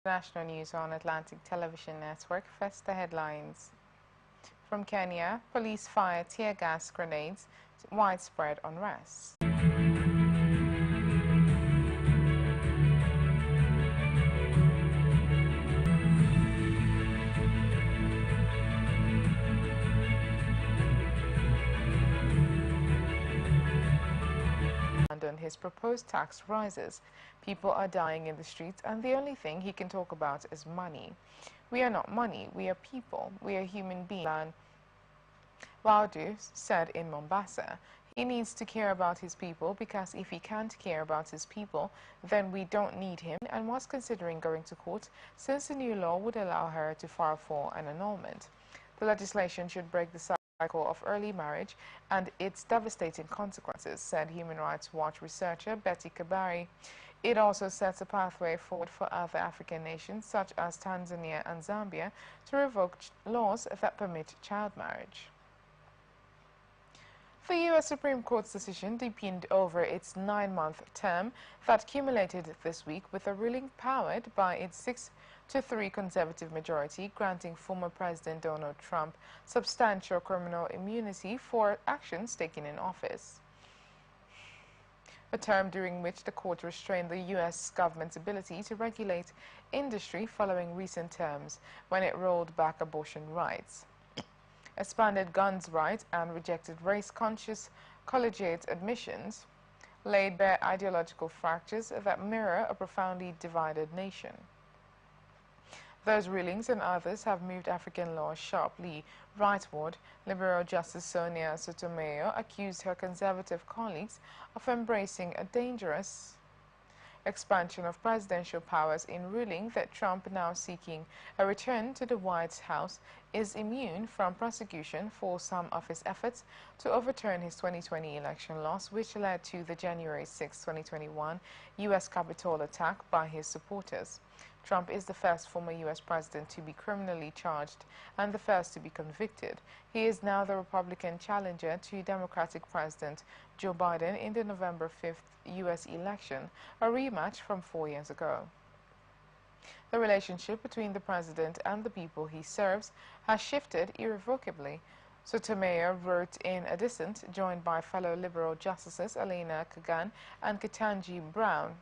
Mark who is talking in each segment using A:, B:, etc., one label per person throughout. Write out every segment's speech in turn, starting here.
A: National news on Atlantic Television Network. First, the headlines. From Kenya, police fire tear gas grenades, widespread unrest. And on his proposed tax rises, people are dying in the streets, and the only thing he can talk about is money. We are not money, we are people, we are human beings. Waudu said in Mombasa, he needs to care about his people, because if he can't care about his people, then we don't need him, and was considering going to court since the new law would allow her to file for an annulment. The legislation should break the cycle of early marriage and its devastating consequences, said Human Rights Watch researcher Betty Kabari. It also sets a pathway forward for other African nations, such as Tanzania and Zambia, to revoke laws that permit child marriage. The U.S. Supreme Court's decision deepened over its 9-month term that culminated this week with a ruling powered by its 6-3 conservative majority, granting former President Donald Trump substantial criminal immunity for actions taken in office. A term during which the court restrained the U.S. government's ability to regulate industry following recent terms when it rolled back abortion rights, expanded guns rights, and rejected race-conscious collegiate admissions, laid bare ideological fractures that mirror a profoundly divided nation. Those rulings and others have moved African law sharply rightward. Liberal Justice Sonia Sotomayor accused her conservative colleagues of embracing a dangerous expansion of presidential powers in ruling that Trump, now seeking a return to the White House, is immune from prosecution for some of his efforts to overturn his 2020 election loss, which led to the January 6, 2021 U.S. Capitol attack by his supporters. Trump is the first former U.S. president to be criminally charged and the first to be convicted. He is now the Republican challenger to Democratic President Joe Biden in the November 5th U.S. election, a rematch from 4 years ago. The relationship between the president and the people he serves has shifted irrevocably. Sotomayor wrote in a dissent, joined by fellow liberal justices Elena Kagan and Ketanji Brown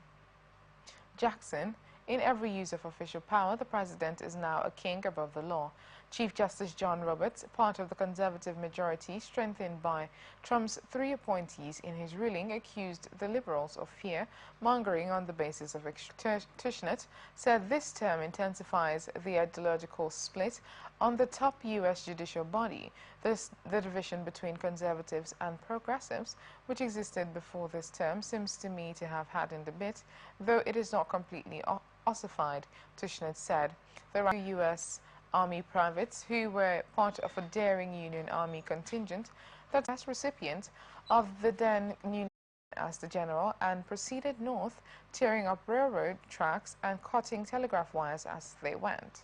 A: Jackson, "In every use of official power, the president is now a king above the law." Chief Justice John Roberts, part of the conservative majority strengthened by Trump's 3 appointees in his ruling, accused the liberals of fear-mongering on the basis of Tushnet, said this term intensifies the ideological split on the top U.S. judicial body. The division between conservatives and progressives, which existed before this term, seems to me to have hardened a bit, though it is not completely ossified, Tushnet said. The U.S. Army privates who were part of a daring Union Army contingent that was recipient of the then new as the general, and proceeded north, tearing up railroad tracks and cutting telegraph wires as they went.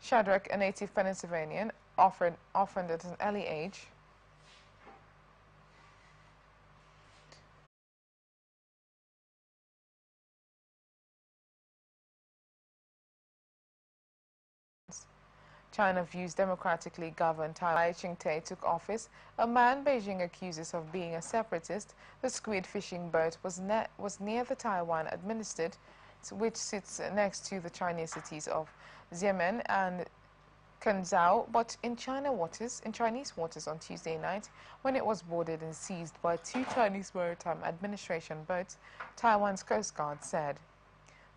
A: Shadrach, a native Pennsylvanian, orphaned at an early age, China views democratically governed Taiwan. Lai Ching-te took office, a man Beijing accuses of being a separatist. The squid fishing boat was near the Taiwan administered, which sits next to the Chinese cities of Xiamen and Quanzhou, but in Chinese waters on Tuesday night, when it was boarded and seized by 2 Chinese Maritime Administration boats, Taiwan's Coast Guard said.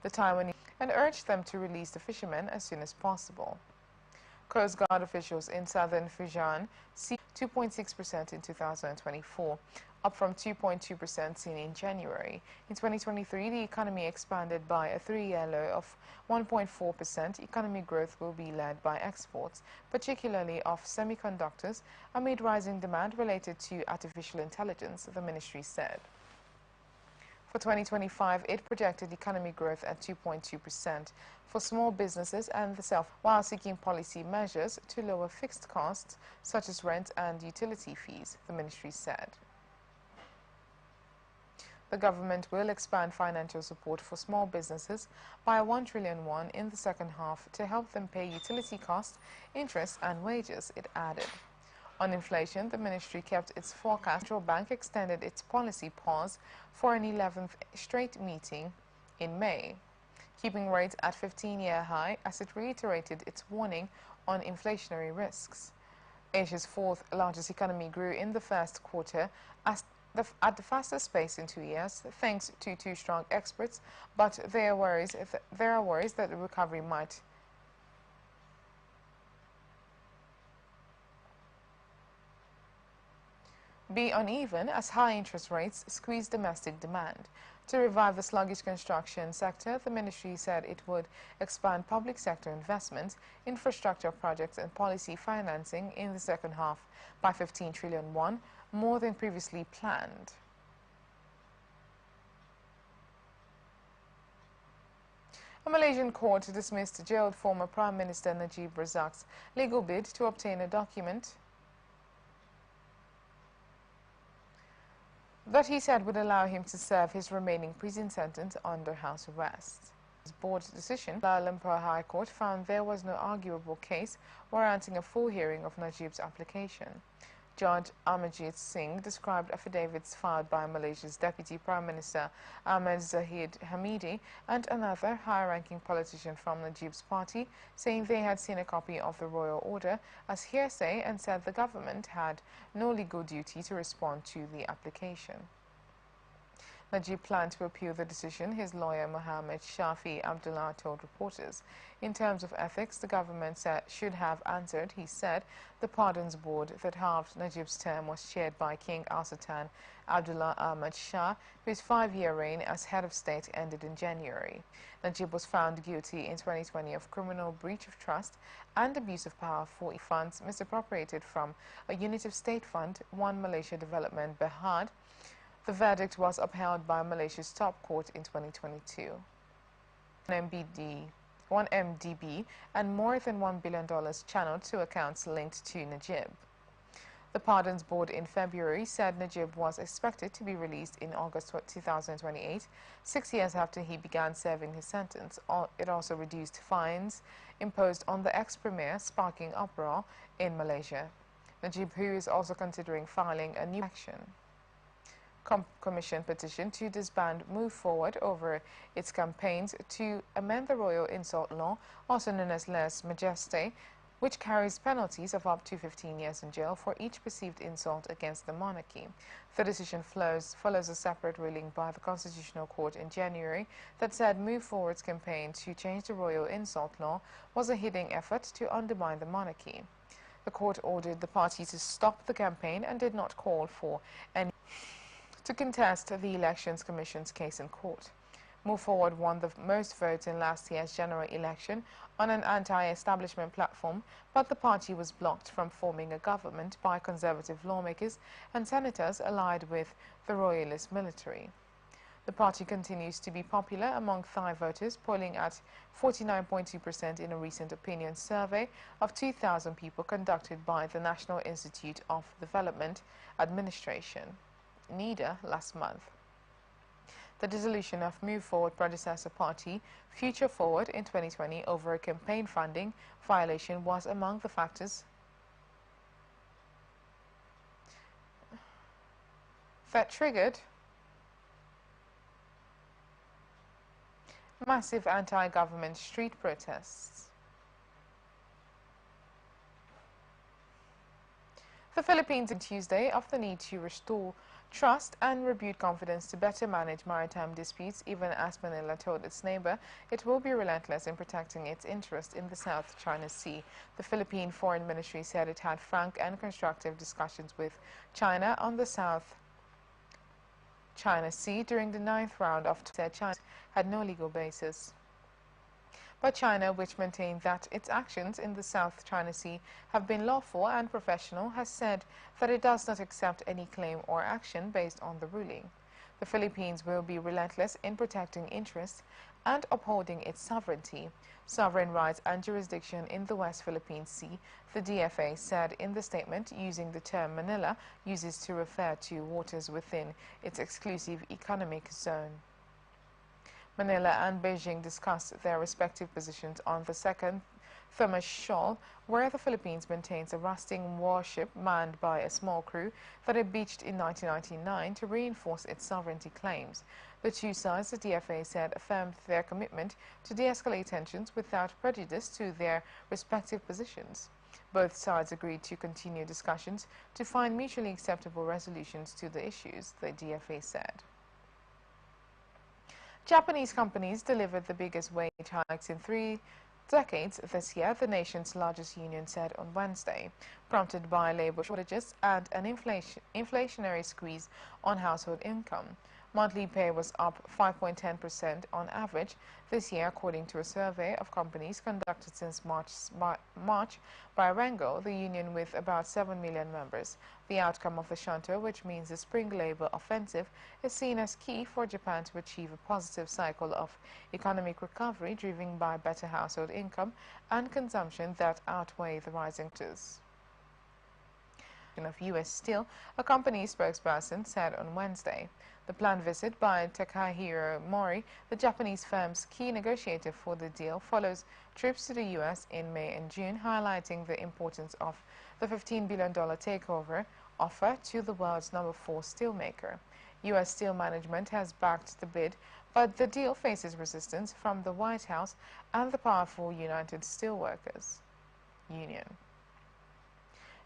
A: The Taiwanese and urged them to release the fishermen as soon as possible. Coast Guard officials in southern Fujian see 2.6% in 2024, up from 2.2% seen in January. In 2023, the economy expanded by a 3-year low of 1.4%. Economy growth will be led by exports, particularly of semiconductors, amid rising demand related to artificial intelligence, the ministry said. For 2025, it projected economy growth at 2.2% for small businesses and the self, while seeking policy measures to lower fixed costs such as rent and utility fees, the ministry said. The government will expand financial support for small businesses by 1 trillion won in the second half to help them pay utility costs, interest and wages, it added. On inflation, the ministry kept its forecast. The Central Bank extended its policy pause for an 11th straight meeting in May, keeping rates at 15-year high as it reiterated its warning on inflationary risks. Asia's fourth largest economy grew in the first quarter at the fastest pace in 2 years, thanks to two strong exports, but there are worries that the recovery might be uneven as high interest rates squeeze domestic demand. To revive the sluggish construction sector, the ministry said it would expand public sector investments, infrastructure projects and policy financing in the second half by 15 trillion won, more than previously planned. A Malaysian court dismissed jailed former Prime Minister Najib Razak's legal bid to obtain a document that he said would allow him to serve his remaining prison sentence under house arrest. The board's decision, Kuala Lumpur High Court found there was no arguable case warranting a full hearing of Najib's application. Judge Amarjit Singh described affidavits filed by Malaysia's Deputy Prime Minister Ahmed Zahid Hamidi and another high-ranking politician from Najib's party, saying they had seen a copy of the royal order as hearsay and said the government had no legal duty to respond to the application. Najib planned to appeal the decision, his lawyer Mohammed Shafi Abdullah told reporters. In terms of ethics, the government should have answered, he said. The pardons board that halved Najib's term was chaired by King Al Sultan Abdullah Ahmad Shah, whose 5-year reign as head of state ended in January. Najib was found guilty in 2020 of criminal breach of trust and abuse of power for funds misappropriated from a unit of state fund, One Malaysia Development Berhad. The verdict was upheld by Malaysia's top court in 2022. One MDB and more than $1 billion channeled to accounts linked to Najib. The Pardons Board in February said Najib was expected to be released in August 2028, 6 years after he began serving his sentence. It also reduced fines imposed on the ex-premier, sparking uproar in Malaysia. Najib, who is also considering filing a new action commission petition to disband, move forward over its campaigns to amend the royal insult law, also known as lèse majesté, which carries penalties of up to 15 years in jail for each perceived insult against the monarchy. The decision follows a separate ruling by the Constitutional Court in January that said Move Forward's campaign to change the royal insult law was a hidden effort to undermine the monarchy. The court ordered the party to stop the campaign and did not call for any to contest the Elections Commission's case in court. Move Forward won the most votes in last year's general election on an anti-establishment platform, but the party was blocked from forming a government by conservative lawmakers and senators allied with the royalist military. The party continues to be popular among Thai voters, polling at 49.2% in a recent opinion survey of 2,000 people conducted by the National Institute of Development Administration, NIDA, last month. The dissolution of Move Forward predecessor party, Future Forward, in 2020 over a campaign funding violation was among the factors that triggered massive anti-government street protests. The Philippines on Tuesday of the need to restore trust and rebuild confidence to better manage maritime disputes, even as Manila told its neighbor it will be relentless in protecting its interest in the South China Sea. The Philippine Foreign Ministry said it had frank and constructive discussions with China on the South China Sea during the 9th round of said China had no legal basis. But China, which maintained that its actions in the South China Sea have been lawful and professional, has said that it does not accept any claim or action based on the ruling. The Philippines will be relentless in protecting interests and upholding its sovereignty, sovereign rights and jurisdiction in the West Philippine Sea, the DFA said in the statement, using the term Manila uses to refer to waters within its exclusive economic zone. Manila and Beijing discussed their respective positions on the second Thermos Shoal, where the Philippines maintains a rusting warship manned by a small crew that it beached in 1999 to reinforce its sovereignty claims. The two sides, the DFA said, affirmed their commitment to de-escalate tensions without prejudice to their respective positions. Both sides agreed to continue discussions to find mutually acceptable resolutions to the issues, the DFA said. Japanese companies delivered the biggest wage hikes in 3 decades this year, the nation's largest union said on Wednesday, prompted by labor shortages and an inflationary squeeze on household income. Monthly pay was up 5.10% on average this year, according to a survey of companies conducted since March by Rengo, the union with about 7 million members. The outcome of the shunter, which means the spring labor offensive, is seen as key for Japan to achieve a positive cycle of economic recovery driven by better household income and consumption that outweigh the rising costs of U.S. Steel, a company spokesperson said on Wednesday. The planned visit by Takahiro Mori, the Japanese firm's key negotiator for the deal, follows trips to the U.S. in May and June, highlighting the importance of the $15 billion takeover offer to the world's #4 steelmaker. U.S. Steel management has backed the bid, but the deal faces resistance from the White House and the powerful United Steelworkers Union.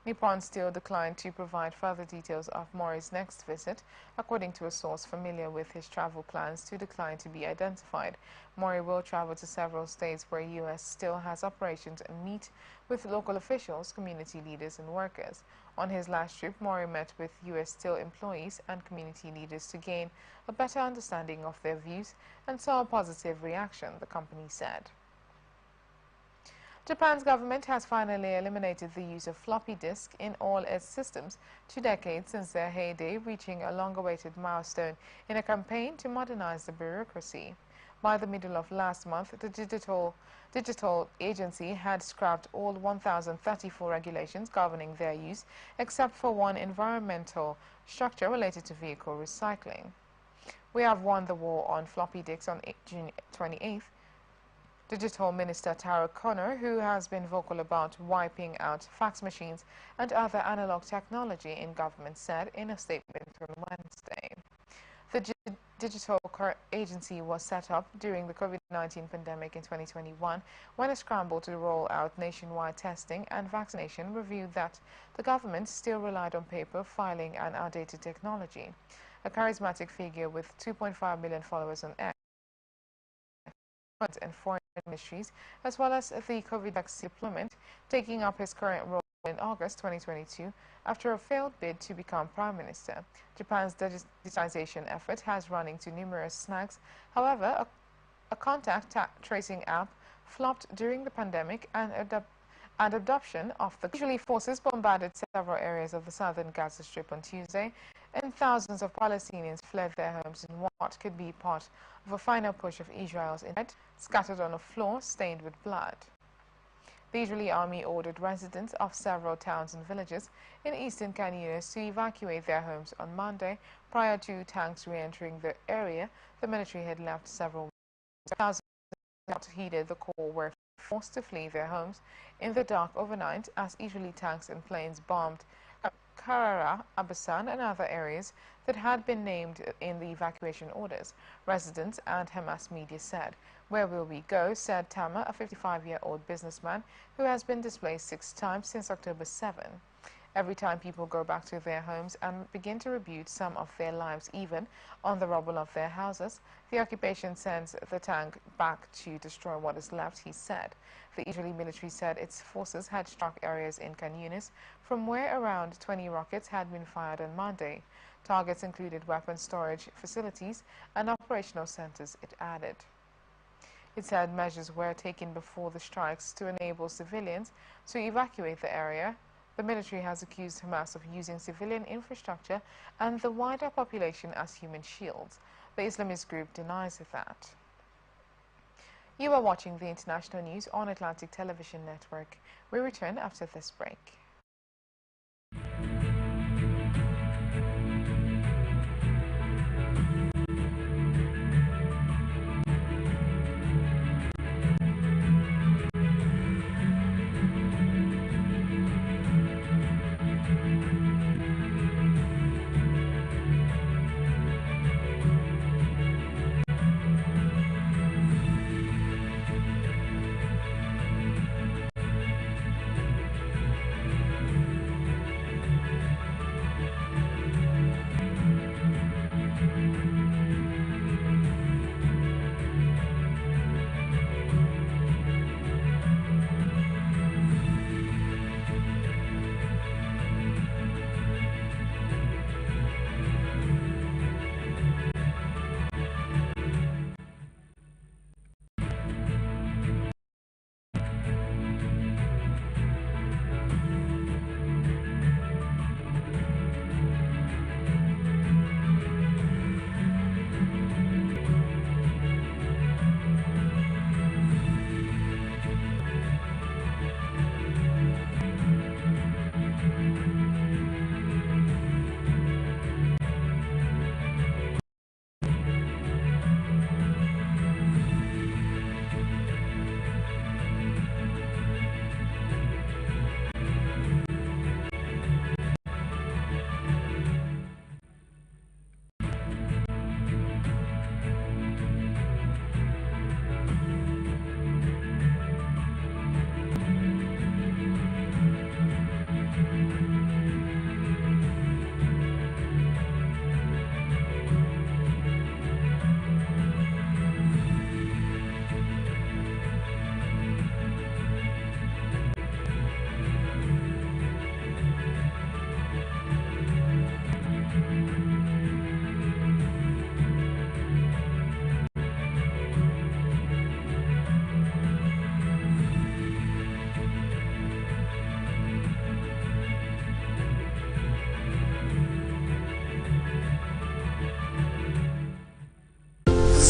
A: Nippon Steel declined to provide further details of Mori's next visit, according to a source familiar with his travel plans to decline to be identified. Mori will travel to several states where U.S. Steel has operations and meet with local officials, community leaders, and workers. On his last trip, Mori met with U.S. Steel employees and community leaders to gain a better understanding of their views and saw a positive reaction, the company said. Japan's government has finally eliminated the use of floppy disk in all its systems, 2 decades since their heyday, reaching a long-awaited milestone in a campaign to modernize the bureaucracy. By the middle of last month, the digital agency had scrapped all 1,034 regulations governing their use, except for one environmental structure related to vehicle recycling. We have won the war on floppy disks on June 28th. Digital Minister Tara Conner, who has been vocal about wiping out fax machines and other analog technology in government, said in a statement on Wednesday. The digital agency was set up during the COVID-19 pandemic in 2021 when a scramble to roll out nationwide testing and vaccination revealed that the government still relied on paper filing and outdated technology. A charismatic figure with 2.5 million followers on X and foreign ministries, as well as the COVID vaccine deployment, taking up his current role in August 2022 after a failed bid to become Prime Minister. Japan's digitization effort has run into numerous snags. However, a contact tracing app flopped during the pandemic, and adoption of the Israeli forces bombarded several areas of the southern Gaza Strip on Tuesday, and thousands of Palestinians fled their homes in what could be part of a final push of Israel's internet, scattered on a floor stained with blood. The Israeli army ordered residents of several towns and villages in eastern Khan Younis to evacuate their homes on Monday. Prior to tanks re-entering the area, the military had left several thousands not heeded the call were forced to flee their homes in the dark overnight as Israeli tanks and planes bombed Karara, Abasan, and other areas that had been named in the evacuation orders, residents and Hamas media said. "Where will we go?" said Tama, a 55-year-old businessman who has been displaced 6 times since October 7. Every time people go back to their homes and begin to rebuild some of their lives, even on the rubble of their houses, the occupation sends the tank back to destroy what is left, he said. The Israeli military said its forces had struck areas in Khan Younis from where around 20 rockets had been fired on Monday. Targets included weapons storage facilities and operational centers, it added. It said measures were taken before the strikes to enable civilians to evacuate the area. The military has accused Hamas of using civilian infrastructure and the wider population as human shields. The Islamist group denies that. You are watching the international news on Atlantic Television Network. We return after this break.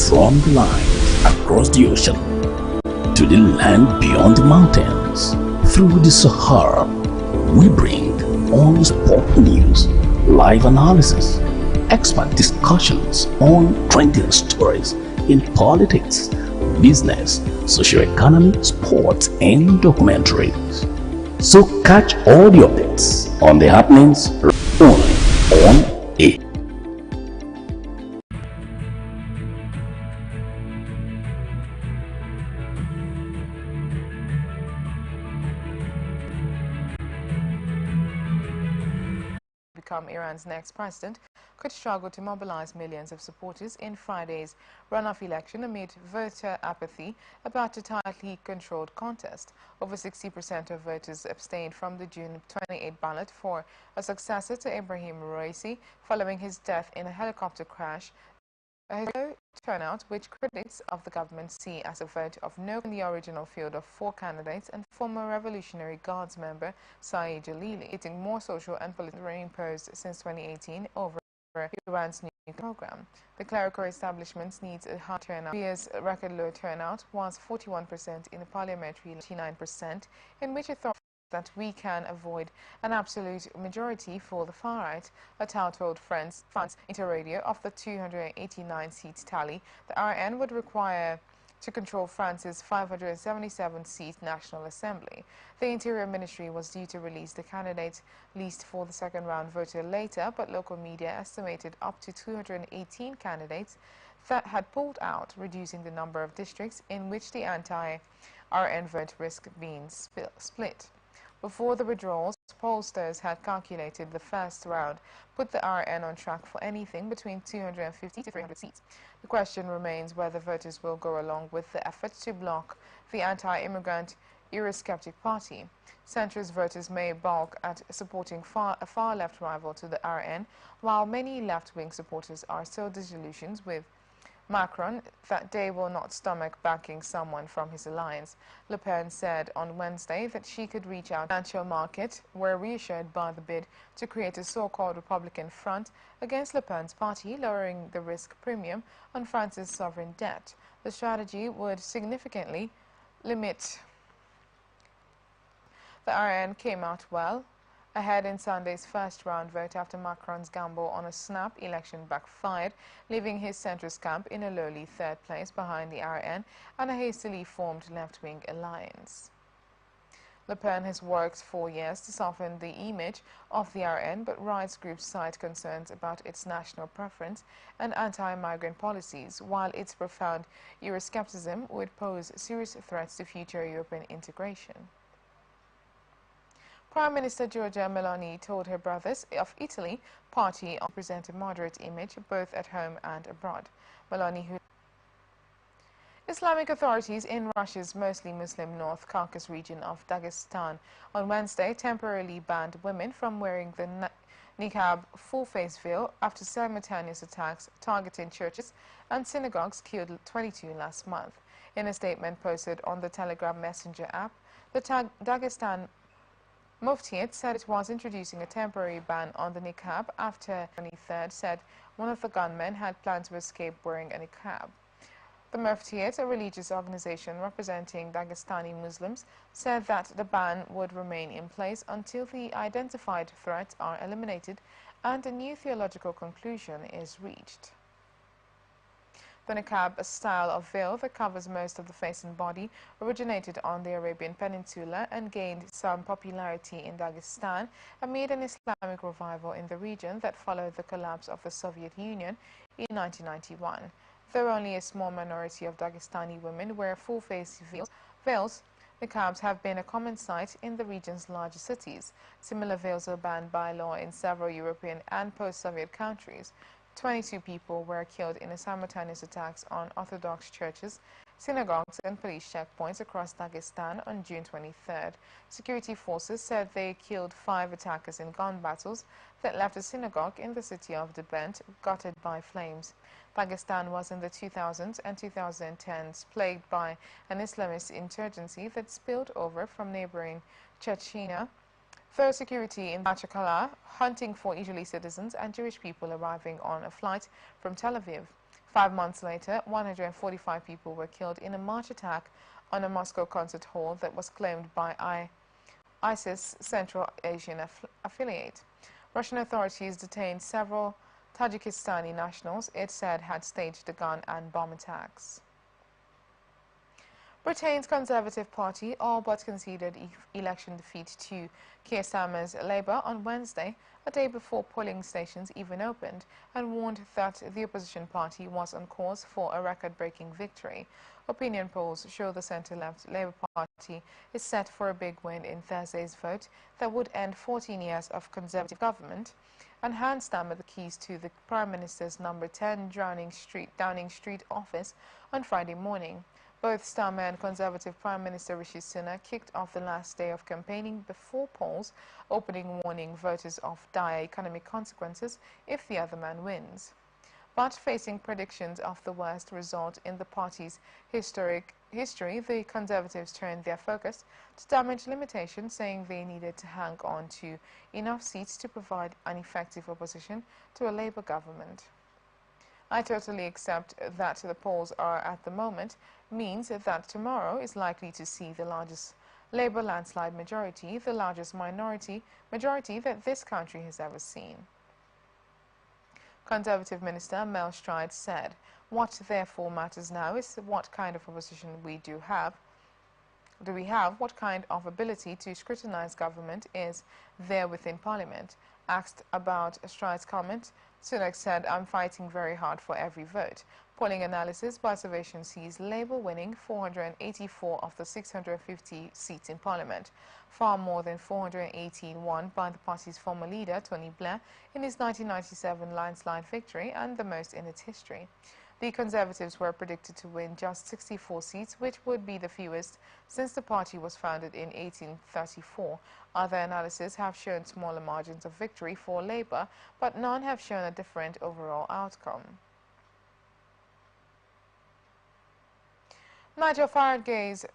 B: From the line across the ocean to the land beyond the mountains, through the Sahara, we bring on sport news, live analysis, expert discussions on trending stories in politics, business, socio-economy, sports, and documentaries. So catch all the updates on the happenings only on A.
A: Become Iran's next president could struggle to mobilize millions of supporters in Friday's runoff election amid voter apathy about a tightly controlled contest. Over 60% of voters abstained from the June 28 ballot for a successor to Ibrahim Raisi following his death in a helicopter crash. A low turnout, which critics of the government see as a vote of no in the original field of 4 candidates, and former Revolutionary Guards member Saeed Jalili, hitting more social and political imposed since 2018 over Iran's nuclear program. The clerical establishment needs a high turnout. Syria's record low turnout was 41% in the parliamentary, 39%, in which it thought that we can avoid an absolute majority for the far right. A tout told France Interradio of the 289-seat tally, the RN would require to control France's 577-seat National Assembly. The Interior Ministry was due to release the candidate list for the second round voter later, but local media estimated up to 218 candidates that had pulled out, reducing the number of districts in which the anti-RN vote risked being split. Before the withdrawals, pollsters had calculated the first round put the RN on track for anything between 250 to 300 seats. The question remains whether voters will go along with the effort to block the anti-immigrant Eurosceptic party. Centrist voters may balk at supporting a far-left rival to the RN, while many left-wing supporters are still disillusioned with Macron that they will not stomach backing someone from his alliance. Le Pen said on Wednesday that she could reach out to the financial market, were reassured by the bid to create a so-called Republican front against Le Pen's party, lowering the risk premium on France's sovereign debt. The strategy would significantly limit. The RN came out well ahead in Sunday's first round vote after Macron's gamble on a snap election backfired, leaving his centrist camp in a lowly third place behind the RN and a hastily formed left-wing alliance. Le Pen has worked for years to soften the image of the RN, but rights groups cite concerns about its national preference and anti-migrant policies, while its profound Euroscepticism would pose serious threats to future European integration. Prime Minister Giorgia Meloni told her Brothers of Italy party to present a moderate image both at home and abroad. Meloni, who Islamic authorities in Russia's mostly Muslim North Caucasus region of Dagestan on Wednesday temporarily banned women from wearing the niqab full-face veil after simultaneous attacks targeting churches and synagogues killed 22 last month. In a statement posted on the Telegram Messenger app, the Dagestan Muftiate said it was introducing a temporary ban on the niqab after the 23rd said one of the gunmen had planned to escape wearing a niqab. The Muftiate, a religious organization representing Dagestani Muslims, said that the ban would remain in place until the identified threats are eliminated and a new theological conclusion is reached. The niqab, a style of veil that covers most of the face and body, originated on the Arabian Peninsula and gained some popularity in Dagestan amid an Islamic revival in the region that followed the collapse of the Soviet Union in 1991. Though only a small minority of Dagestani women wear full-face veils, niqabs have been a common sight in the region's largest cities. Similar veils are banned by law in several European and post-Soviet countries. 22 people were killed in a simultaneous attacks on Orthodox churches, synagogues and police checkpoints across Dagestan on June 23rd. Security forces said they killed 5 attackers in gun battles that left a synagogue in the city of Debent gutted by flames. Dagestan was in the 2000s and 2010s plagued by an Islamist insurgency that spilled over from neighboring Chechnya. Though security in Machakala, hunting for Israeli citizens and Jewish people arriving on a flight from Tel Aviv. 5 months later, 145 people were killed in a March attack on a Moscow concert hall that was claimed by ISIS Central Asian affiliate. Russian authorities detained several Tajikistani nationals it said had staged the gun and bomb attacks. Britain's Conservative Party all but conceded election defeat to Keir Starmer's Labour on Wednesday, a day before polling stations even opened, and warned that the opposition party was on course for a record-breaking victory. Opinion polls show the centre-left Labour Party is set for a big win in Thursday's vote that would end 14 years of Conservative government and hand Starmer the keys to the Prime Minister's number 10 Downing Street office on Friday morning. Both Starmer and Conservative Prime Minister Rishi Sunak kicked off the last day of campaigning before polls opening, warning voters of dire economic consequences if the other man wins. But facing predictions of the worst result in the party's history, the Conservatives turned their focus to damage limitation, saying they needed to hang on to enough seats to provide an effective opposition to a Labour government. I totally accept that the polls are at the moment means that tomorrow is likely to see the largest Labour landslide majority, the largest minority majority that this country has ever seen. Conservative Minister Mel Stride said, "What therefore matters now is what kind of opposition we have, what kind of ability to scrutinise government is there within Parliament." Asked about Stride's comment, Sunak said, "I'm fighting very hard for every vote." Polling analysis by Observation sees Labour winning 484 of the 650 seats in Parliament, far more than 418 won by the party's former leader, Tony Blair, in his 1997 landslide victory and the most in its history. The Conservatives were predicted to win just 64 seats, which would be the fewest since the party was founded in 1834. Other analyses have shown smaller margins of victory for Labour, but none have shown a different overall outcome. Nigel Farage's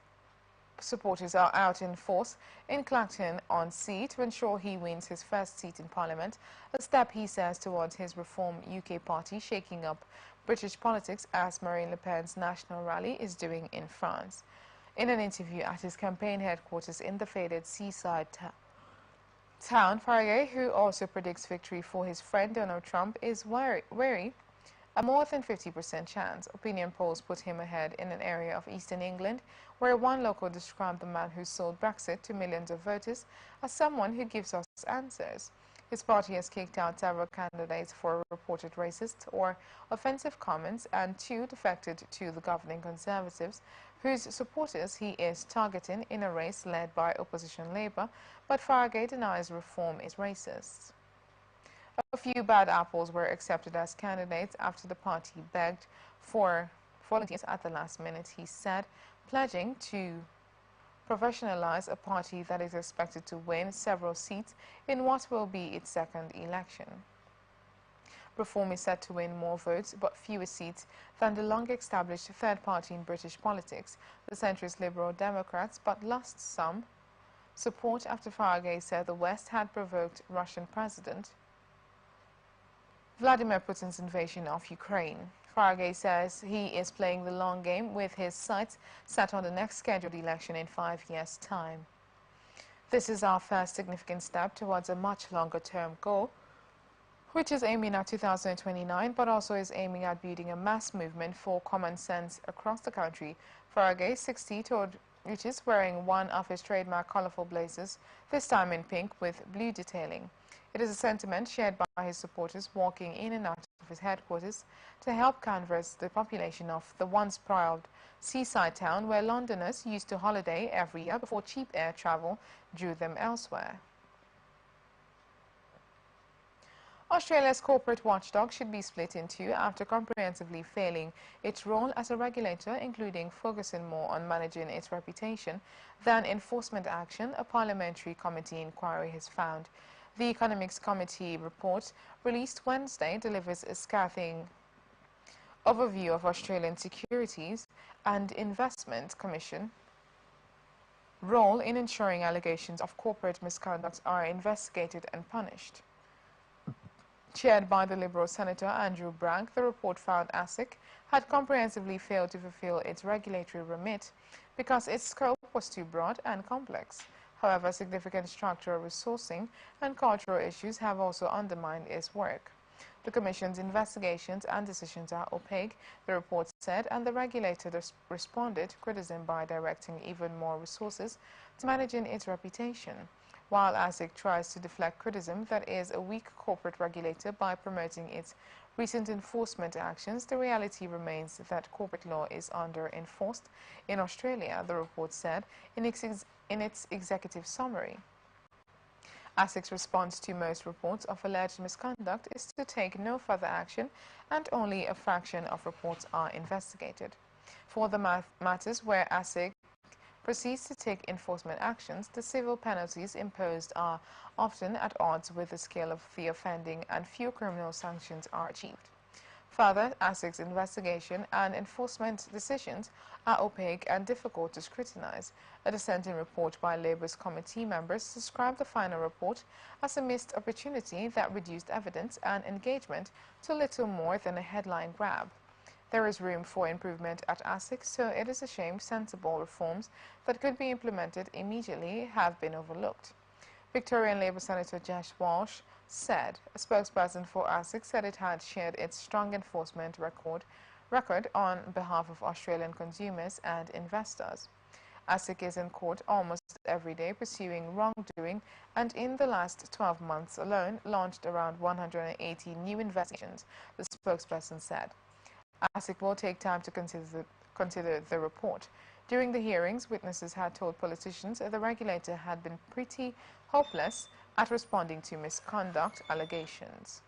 A: supporters are out in force in Clacton-on-Sea to ensure he wins his first seat in Parliament, a step, he says, towards his Reform UK party shaking up British politics as Marine Le Pen's national rally is doing in France. In an interview at his campaign headquarters in the faded seaside town, Farage, who also predicts victory for his friend Donald Trump, is wary a more than 50% chance. Opinion polls put him ahead in an area of eastern England where one local described the man who sold Brexit to millions of voters as someone who gives us answers. His party has kicked out several candidates for reported racist or offensive comments, and 2 defected to the governing Conservatives, whose supporters he is targeting in a race led by opposition Labour, but Farage denies Reform is racist. A few bad apples were accepted as candidates after the party begged for volunteers at the last minute, he said, pledging to professionalize a party that is expected to win several seats in what will be its second election. Reform is set to win more votes but fewer seats than the long-established third party in British politics, the centrist Liberal Democrats, but lost some support after Farage said the West had provoked Russian President Vladimir Putin's invasion of Ukraine. Farage says he is playing the long game with his sights set on the next scheduled election in 5 years' time. This is our first significant step towards a much longer-term goal, which is aiming at 2029, but also is aiming at building a mass movement for common sense across the country. Farage, 60, told Reuters, wearing one of his trademark colorful blazers, this time in pink with blue detailing. It is a sentiment shared by his supporters walking in and out of his headquarters to help canvass the population of the once proud seaside town where Londoners used to holiday every year before cheap air travel drew them elsewhere. Australia's corporate watchdog should be split in two after comprehensively failing its role as a regulator, including focusing more on managing its reputation than enforcement action, a parliamentary committee inquiry has found. The Economics Committee report, released Wednesday, delivers a scathing overview of Australian Securities and Investment Commission role in ensuring allegations of corporate misconduct are investigated and punished. Chaired by the Liberal Senator Andrew Bragg, the report found ASIC had comprehensively failed to fulfill its regulatory remit because its scope was too broad and complex. However, significant structural resourcing and cultural issues have also undermined its work. The Commission's investigations and decisions are opaque, the report said, and the regulator responded to criticism by directing even more resources to managing its reputation. While ASIC tries to deflect criticism that is a weak corporate regulator by promoting its recent enforcement actions, the reality remains that corporate law is under-enforced in Australia, the report said in its executive summary. ASIC's response to most reports of alleged misconduct is to take no further action, and only a fraction of reports are investigated. For the matters where ASIC proceeds to take enforcement actions, the civil penalties imposed are often at odds with the scale of the offending, and few criminal sanctions are achieved. Further, ASIC's investigation and enforcement decisions are opaque and difficult to scrutinize. A dissenting report by Labour's committee members described the final report as a missed opportunity that reduced evidence and engagement to little more than a headline grab. There is room for improvement at ASIC, so it is a shame sensible reforms that could be implemented immediately have been overlooked. Victorian Labour Senator Josh Walsh said. A spokesperson for ASIC said it had shared its strong enforcement record on behalf of Australian consumers and investors. ASIC is in court almost every day pursuing wrongdoing, and in the last 12 months alone launched around 180 new investigations, the spokesperson said. ASIC will take time to consider the report. During the hearings, witnesses had told politicians that the regulator had been pretty hopeless at responding to misconduct allegations.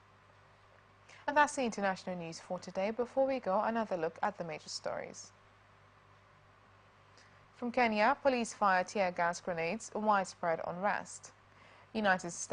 A: And that's the international news for today. Before we go, another look at the major stories. From Kenya, police fire tear gas grenades, widespread unrest. United States